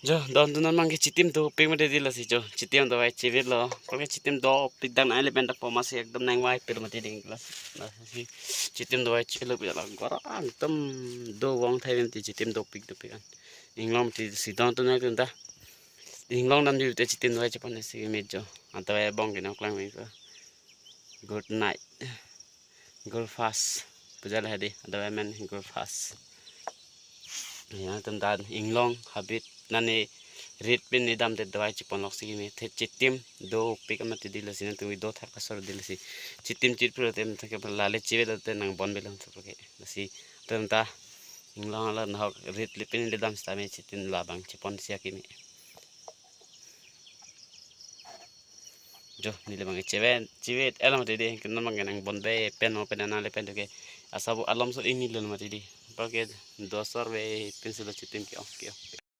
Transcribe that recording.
Jo don tunan mang chitim to ping mate dila si jo chitim to vai chivit lo porque chitim do pidang na elemen tak pomasi ekdom nang vai pir mate ding kelas na si chitim do vai chilo pila gora ekdom do wong thai ti chitim do pik do pikan inglom ti si don tunan kunta inglong dam di te chitim do vai chapon si mejo anta vai bong kina klang mai ko good night good fast pujala hadi ada vai men good fast ya tentang inglong habit nane red pin ni dam te dawai chipon lok sigi me the chitim do pik ama te dila sin tu do thak kasor dila si chitim chit pro tem thake lale chive te nang bon belam to ke si tenta inglong ala na red pin ni dam sta me chitin labang chipon sia ki me jo ni le bang chive elam te de kin namang nang bon be pen o pen na le pen to ke asabu alam so ini le ma te di porque 2 horas ve penselo chitim ke